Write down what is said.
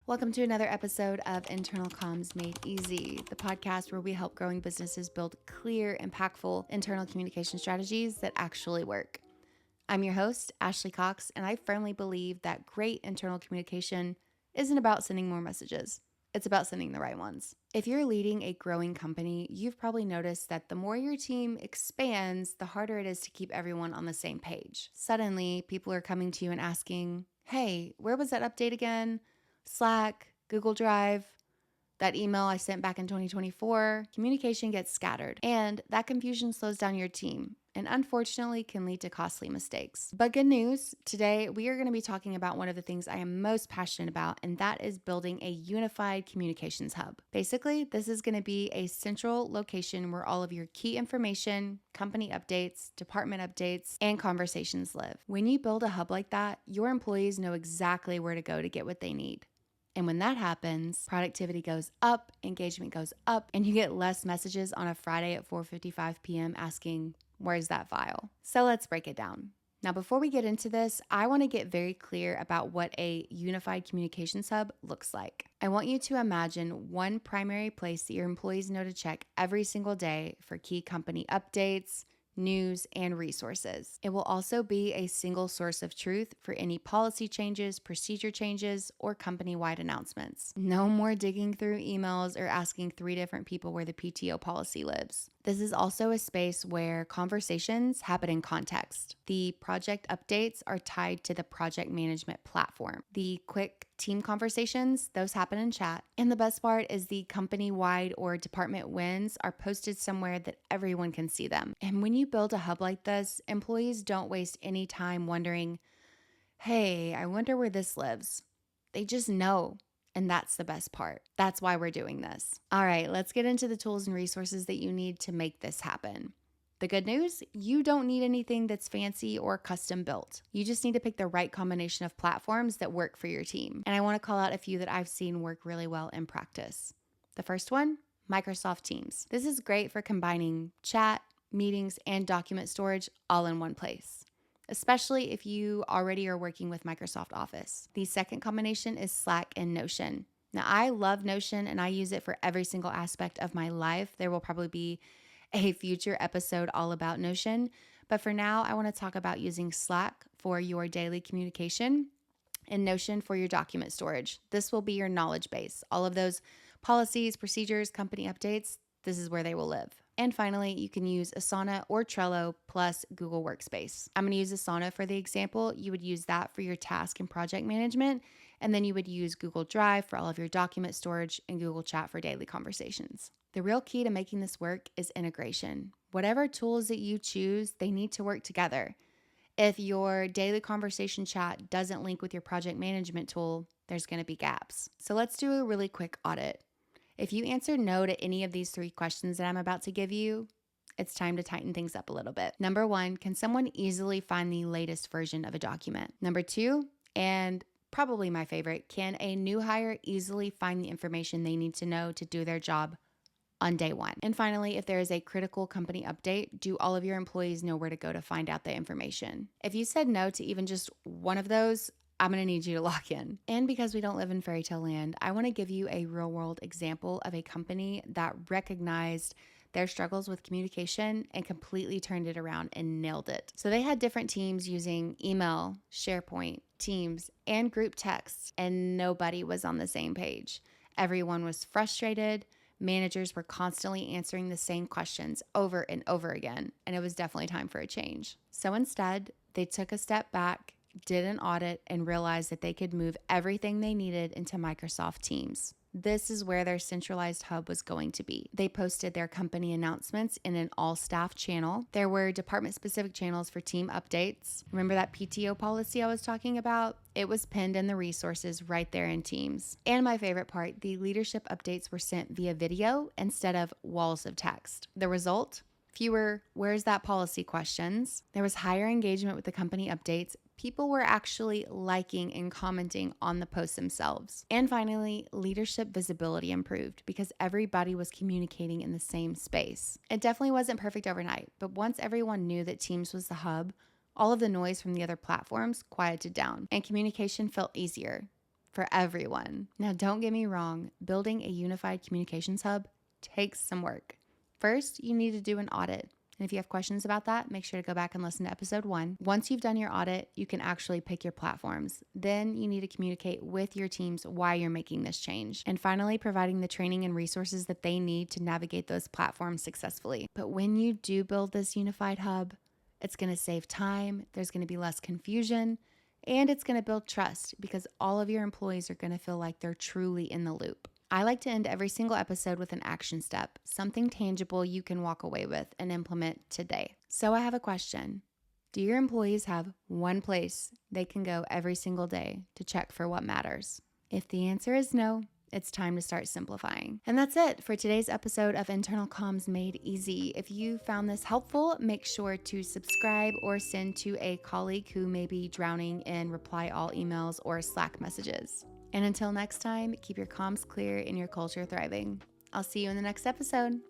Welcome to another episode of Internal Comms Made Easy, the podcast where we help growing businesses build clear, impactful internal communication strategies that actually work. I'm your host, Ashley Cox, and I firmly believe that great internal communication isn't about sending more messages. It's about sending the right ones. If you're leading a growing company, you've probably noticed that the more your team expands, the harder it is to keep everyone on the same page. Suddenly, people are coming to you and asking, hey, where was that update again? Slack, Google Drive, that email I sent back in 2024, communication gets scattered, and that confusion slows down your team and unfortunately can lead to costly mistakes. But good news, today we are going to be talking about one of the things I am most passionate about, and that is building a unified communications hub. Basically, this is going to be a central location where all of your key information, company updates, department updates, and conversations live. When you build a hub like that, your employees know exactly where to go to get what they need. And when that happens, productivity goes up, engagement goes up, and you get less messages on a Friday at 4:55 p.m. asking, where's that file? So let's break it down. Now, before we get into this, I want to get very clear about what a unified communications hub looks like. I want you to imagine one primary place that your employees know to check every single day for key company updates, news, and resources. It will also be a single source of truth for any policy changes, procedure changes, or company-wide announcements. No more digging through emails or asking 3 different people where the PTO policy lives. This is also a space where conversations happen in context. The project updates are tied to the project management platform. The quick team conversations, those happen in chat. And the best part is the company-wide or department wins are posted somewhere that everyone can see them. And when you build a hub like this, employees don't waste any time wondering, hey, I wonder where this lives. They just know. And that's the best part. That's why we're doing this. All right, let's get into the tools and resources that you need to make this happen. The good news, you don't need anything that's fancy or custom built. You just need to pick the right combination of platforms that work for your team. And I want to call out a few that I've seen work really well in practice. The first one, Microsoft Teams. This is great for combining chat, meetings, and document storage all in one place, especially if you already are working with Microsoft Office. The second combination is Slack and Notion. Now, I love Notion and I use it for every single aspect of my life. There will probably be a future episode all about Notion, but for now, I want to talk about using Slack for your daily communication and Notion for your document storage. This will be your knowledge base. All of those policies, procedures, company updates, this is where they will live. And finally, you can use Asana or Trello plus Google Workspace. I'm going to use Asana for the example. You would use that for your task and project management, and then you would use Google Drive for all of your document storage and Google Chat for daily conversations. The real key to making this work is integration. Whatever tools that you choose, they need to work together. If your daily conversation chat doesn't link with your project management tool, there's going to be gaps. So let's do a really quick audit. If you answer no to any of these 3 questions that I'm about to give you, it's time to tighten things up a little bit. Number 1, can someone easily find the latest version of a document? Number 2, and probably my favorite, can a new hire easily find the information they need to know to do their job on day 1? And finally, if there is a critical company update, do all of your employees know where to go to find out the information? If you said no to even just one of those, I'm going to need you to lock in. And because we don't live in fairy tale land, I want to give you a real world example of a company that recognized their struggles with communication and completely turned it around and nailed it. So they had different teams using email, SharePoint, Teams, and group text, and nobody was on the same page. Everyone was frustrated. Managers were constantly answering the same questions over and over again, and it was definitely time for a change. So instead, they took a step back, did an audit, and realized that they could move everything they needed into Microsoft Teams. This is where their centralized hub was going to be. They posted their company announcements in an all-staff channel. There were department-specific channels for team updates. Remember that PTO policy I was talking about? It was pinned in the resources right there in Teams. And my favorite part, the leadership updates were sent via video instead of walls of text. The result? Fewer "where's that policy" questions. There was higher engagement with the company updates. People were actually liking and commenting on the posts themselves. And finally, leadership visibility improved because everybody was communicating in the same space. It definitely wasn't perfect overnight, but once everyone knew that Teams was the hub, all of the noise from the other platforms quieted down and communication felt easier. for everyone. Now, don't get me wrong, building a unified communications hub takes some work. First, you need to do an audit. And if you have questions about that, make sure to go back and listen to episode 1. Once you've done your audit, you can actually pick your platforms. Then you need to communicate with your teams why you're making this change. And finally, providing the training and resources that they need to navigate those platforms successfully. But when you do build this unified hub, it's going to save time, there's going to be less confusion, and it's going to build trust because all of your employees are going to feel like they're truly in the loop. I like to end every single episode with an action step, something tangible you can walk away with and implement today. So I have a question. Do your employees have one place they can go every single day to check for what matters? If the answer is no, it's time to start simplifying. And that's it for today's episode of Internal Comms Made Easy. If you found this helpful, make sure to subscribe or send to a colleague who may be drowning in reply all emails or Slack messages. And until next time, keep your comms clear and your culture thriving. I'll see you in the next episode.